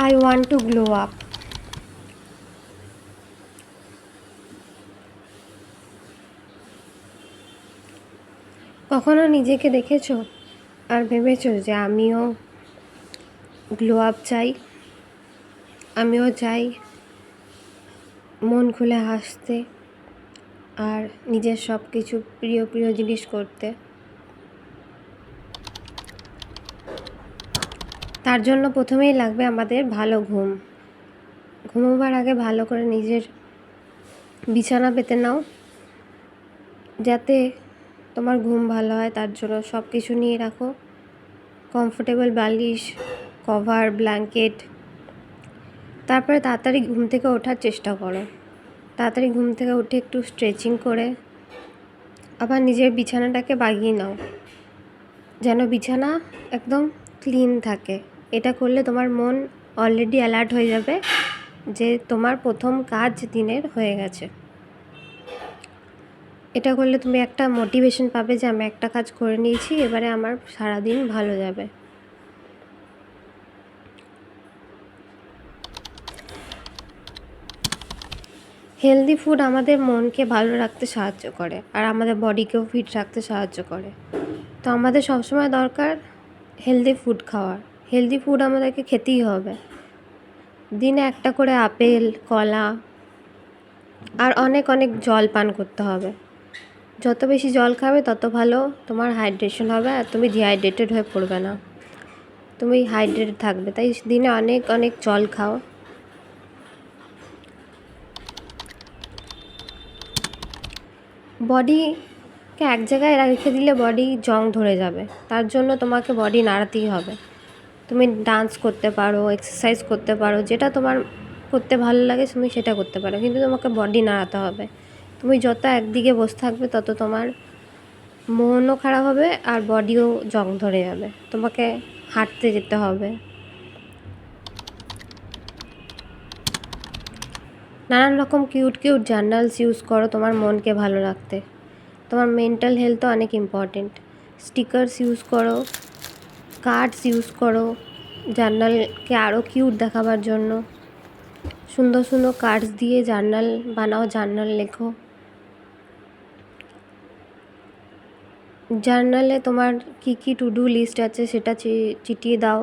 I want to glow up. কখনো নিজেকে দেখেছো আর ভেবেছো যে আমিও গ্লো আপ চাই, আমিও চাই মন খুলে হাসতে আর নিজের সব কিছু প্রিয় প্রিয় জিনিস করতে। তার জন্য প্রথমেই লাগবে আমাদের ভালো ঘুম। ঘুমোবার আগে ভালো করে নিজের বিছানা পেতে নাও, যাতে তোমার ঘুম ভালো হয়। তার জন্য সব কিছু নিয়ে রাখো, কমফোর্টেবল বালিশ, কভার, ব্ল্যাঙ্কেট। তারপরে তাড়াতাড়ি ঘুম থেকে ওঠার চেষ্টা করো। তাড়াতাড়ি ঘুম থেকে উঠে একটু স্ট্রেচিং করে আবার নিজের বিছানাটাকে বাগিয়ে নাও, যেন বিছানা একদম ক্লিন থাকে। এটা করলে তোমার মন অলরেডি অ্যালার্ট হয়ে যাবে যে তোমার প্রথম কাজ দিনের হয়ে গেছে। এটা করলে তুমি একটা মোটিভেশন পাবে যে আমি একটা কাজ করে নিয়েছি, এবারে আমার সারাদিন ভালো যাবে। হেলদি ফুড আমাদের মনকে ভালো রাখতে সাহায্য করে আর আমাদের বডিকেও ফিট রাখতে সাহায্য করে। তো আমাদের সবসময় দরকার হেলদি ফুড খাওয়ার। হেলদি ফুড আমাদেরকে খেতেই হবে। দিনে একটা করে আপেল, কলা আর অনেক অনেক জল পান করতে হবে। যত বেশি জল খাবে তত ভালো তোমার হাইড্রেশন হবে আর তুমি ডিহাইড্রেটেড হয়ে পড়বে না, তুমি হাইড্রেটেড থাকবে। তাই দিনে অনেক অনেক জল খাও। বডিকে এক জায়গায় রেখে দিলে বডি জং ধরে যাবে, তার জন্য তোমাকে বডি নাড়াতেই হবে। তুমি ডান্স করতে পারো, এক্সারসাইজ করতে পারো, যেটা তোমার করতে ভালো লাগে তুমি সেটা করতে পারো, কিন্তু তোমাকে বডি নাড়াতে হবে। তুমি যত একদিকে বসে থাকবে তত তোমার মনও খারাপ হবে আর বডিও জং ধরে যাবে। তোমাকে হাঁটতে যেতে হবে। নানান রকম কিউট কিউট জার্নালস ইউজ করো তোমার মনকে ভালো রাখতে। তোমার মেন্টাল হেলথও অনেক ইম্পর্টেন্ট। স্টিকার্স ইউজ করো, কার্ডস ইউজ করো জার্নালকে আরও কিউট দেখাবার জন্য। সুন্দর সুন্দর কার্ডস দিয়ে জার্নাল বানাও, জার্নাল লেখো। জার্নালে তোমার কী কী টু ডু লিস্ট আছে সেটা চিটিয়ে দাও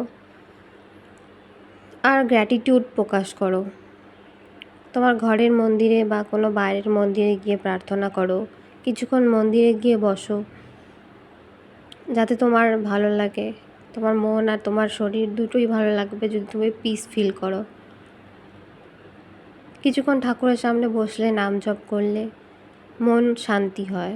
আর গ্র্যাটিটিউড প্রকাশ করো। তোমার ঘরের মন্দিরে বা কোনো বাইরের মন্দিরে গিয়ে প্রার্থনা করো, কিছুক্ষণ মন্দিরে গিয়ে বসো, যাতে তোমার ভালো লাগে। তোমার মন আর তোমার শরীর দুটোই ভালো লাগবে যদি তুমি পিস ফিল করো। কিছুক্ষণ ঠাকুরের সামনে বসলে, নাম জপ করলে মন শান্তি হয়।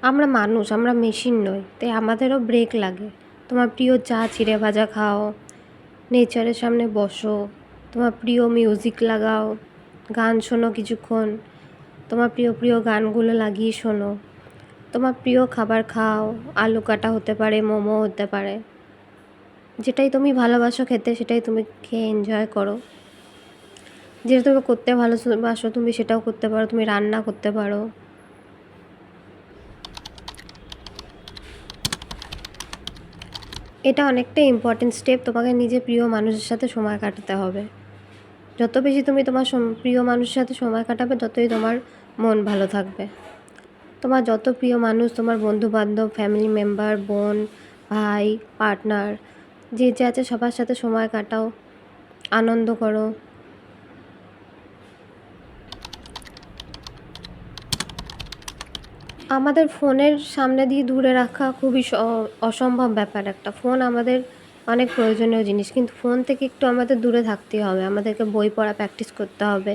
আমরা মানুষ, আমরা মেশিন নই, তাই আমাদেরও ব্রেক লাগে। তোমার প্রিয় চা চিড়ে ভাজা খাও, নেচারের সামনে বসো, তোমার প্রিয় মিউজিক লাগাও, গান শোনো কিছুক্ষণ, তোমার প্রিয় প্রিয় গানগুলো লাগিয়ে শোনো। তোমার প্রিয় খাবার খাও, আলু কাটা হতে পারে, মোমো হতে পারে, যেটাই তুমি ভালোবাসো খেতে সেটাই তুমি খেয়ে এনজয় করো। যেটা তুমি করতে ভালোবাসো তুমি সেটাও করতে পারো, তুমি রান্না করতে পারো। এটা অনেকটা ইম্পর্টেন্ট স্টেপ। তোমাকে নিজের প্রিয় মানুষের সাথে সময় কাটাতে হবে। যত বেশি তুমি তোমার প্রিয় মানুষের সাথে সময় কাটাবে ততই তোমার মন ভালো থাকবে। তোমার যত প্রিয় মানুষ, তোমার বন্ধুবান্ধব, ফ্যামিলি মেম্বার, বোন, ভাই, পার্টনার, যে যে আছে সবার সাথে সময় কাটাও, আনন্দ করো। আমাদের ফোনের সামনে দিয়ে দূরে রাখা খুবই অসম্ভব ব্যাপার একটা। ফোন আমাদের অনেক প্রয়োজনীয় জিনিস, কিন্তু ফোন থেকে একটু আমাদের দূরে থাকতেই হবে। আমাদেরকে বই পড়া প্র্যাকটিস করতে হবে,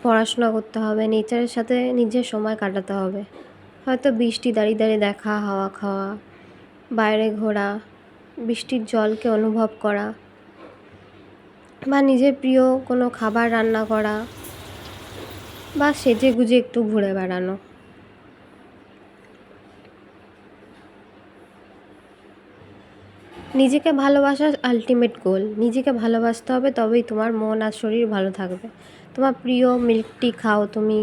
পড়াশোনা করতে হবে, নেচারের সাথে নিজের সময় কাটাতে হবে। হয়তো বৃষ্টি দাঁড়িয়ে দাঁড়িয়ে দেখা, হাওয়া খাওয়া, বাইরে ঘোরা, বৃষ্টির জলকে অনুভব করা, বা নিজের প্রিয় কোনো খাবার রান্না করা, বা সেজে গুজে একটু ঘুরে বেড়ানো। নিজেকে ভালোবাসার আলটিমেট গোল। নিজেকে ভালোবাসতে হবে, তবেই তোমার মন আর শরীর ভালো থাকবে। তোমার প্রিয় মিল্ক টি খাও, তুমি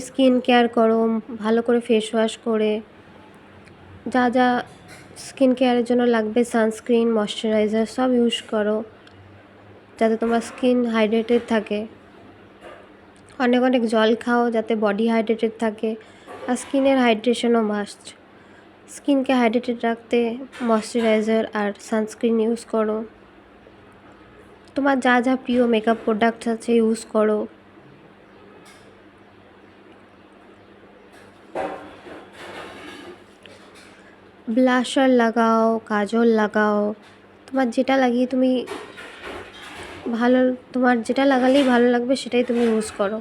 স্কিন কেয়ার করো ভালো করে, ফেস ওয়াশ করে, যা যা স্কিন কেয়ারের জন্য লাগবে, সানস্ক্রিন, ময়শ্চারাইজার সব ইউজ করো যাতে তোমার স্কিন হাইড্রেটেড থাকে। অনেক অনেক জল খাও যাতে বডি হাইড্রেটেড থাকে। আর স্কিনের হাইড্রেশনও মাস্ট। স্কিনকে হাইড্রেটেড রাখতে ময়শ্চারাইজার আর সানস্ক্রিন ইউজ করো। তোমার যা যা প্রিয় মেকআপ প্রোডাক্ট আছে ইউজ করো। ব্লাশার লাগাও, কাজল লাগাও, তোমার যেটা লাগিয়ে তুমি ভালো, তোমার যেটা লাগালেই ভালো লাগবে সেটাই তুমি ইউজ করো।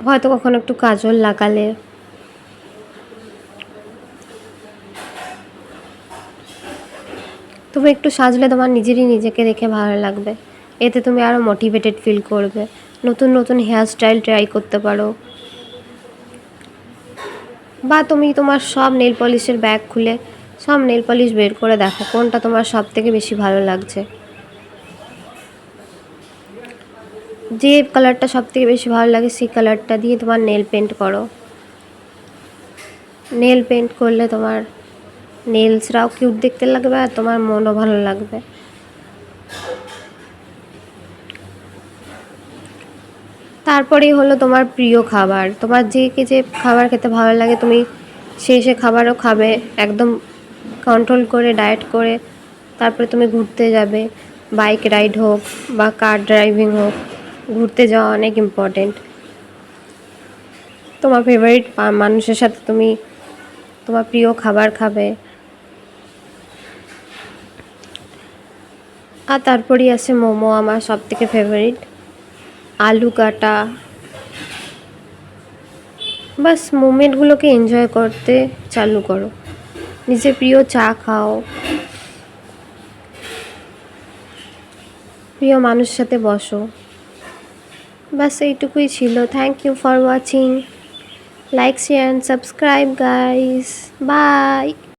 হয়তো কখনো একটু কাজল লাগালে, তুমি একটু সাজলে তোমার নিজেকে দেখে ভালো লাগবে। এতে তুমি আরও মোটিভেটেড ফিল করবে। নতুন নতুন হেয়ার স্টাইল ট্রাই করতে পারো। বা তুমি তোমার সব নেল পলিশের ব্যাগ খুলে সব নেল পলিশ বের করে দেখো কোনটা তোমার সব থেকে বেশি ভালো লাগছে। যে কালারটা সব থেকে বেশি ভালো লাগে সেই কালারটা দিয়ে তোমার নেল পেন্ট করো। নেল পেন্ট করলে তোমার নেলসরাও কিউট দেখতে লাগবে আর তোমার মনও ভালো লাগবে। তারপরেই হলো তোমার প্রিয় খাবার। তোমার যে খাবার খেতে ভালো লাগে তুমি সে খাবারও খাবে, একদম কন্ট্রোল করে ডায়েট করে। তারপরে তুমি ঘুরতে যাবে, বাইক রাইড হোক বা কার ড্রাইভিং হোক, ঘুরতে যাওয়া অনেক ইম্পর্টেন্ট। তোমার ফেভারিট মানুষের সাথে তুমি তোমার প্রিয় খাবার খাবে। আর তারপরেই আছে মোমো, আমার সব থেকে ফেভারিট। আলু কাটা, বাস মোমেন্টগুলোকে এনজয় করতে চালু করো। নিজের প্রিয় চা খাও, প্রিয় মানুষের সাথে বসো। বাস এইটুকুই ছিল। Thank you for watching. Like, share and subscribe guys. By.